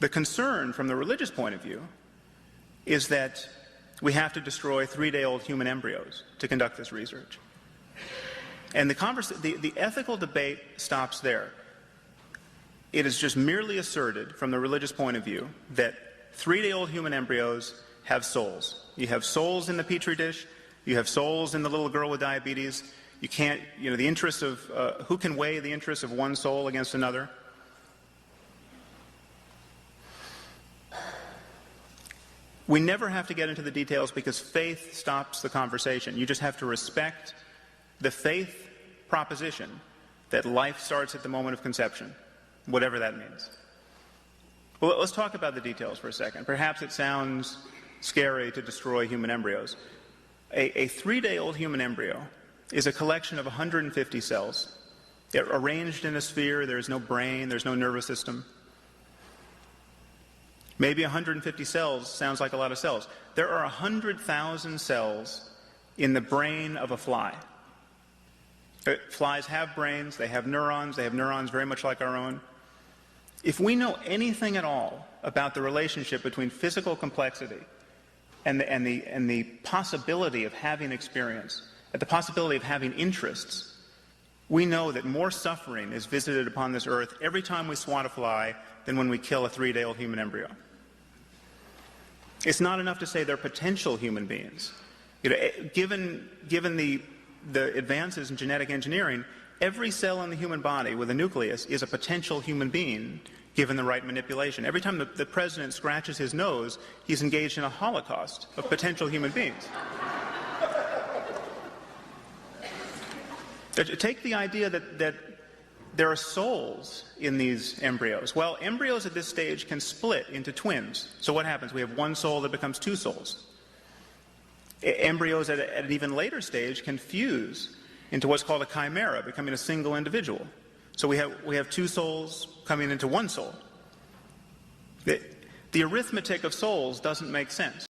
The concern from the religious point of view is that we have to destroy 3-day-old human embryos to conduct this research. And the ethical debate stops there. It is just merely asserted from the religious point of view that 3-day-old human embryos have souls. You have souls in the petri dish. You have souls in the little girl with diabetes. You can't, the interests of, who can weigh the interests of one soul against another? We never have to get into the details because faith stops the conversation. You just have to respect the faith proposition that life starts at the moment of conception, whatever that means. Well, let's talk about the details for a second. Perhaps it sounds scary to destroy human embryos. A 3-day-old human embryo is a collection of 150 cells. They're arranged in a sphere. There's no brain. There's no nervous system. Maybe 150 cells sounds like a lot of cells. There are 100,000 cells in the brain of a fly. Flies have brains. They have neurons. They have neurons very much like our own. If we know anything at all about the relationship between physical complexity and the possibility of having experience, and the possibility of having interests, we know that more suffering is visited upon this earth every time we swat a fly than when we kill a 3-day-old human embryo. It's not enough to say they're potential human beings. Given the advances in genetic engineering, every cell in the human body with a nucleus is a potential human being given the right manipulation. Every time the president scratches his nose, he's engaged in a holocaust of potential human beings. Take the idea that there are souls in these embryos. Well, embryos at this stage can split into twins. So what happens? We have one soul that becomes 2 souls. Embryos at an even later stage can fuse into what's called a chimera, becoming a single individual. So we have 2 souls coming into 1 soul. The arithmetic of souls doesn't make sense.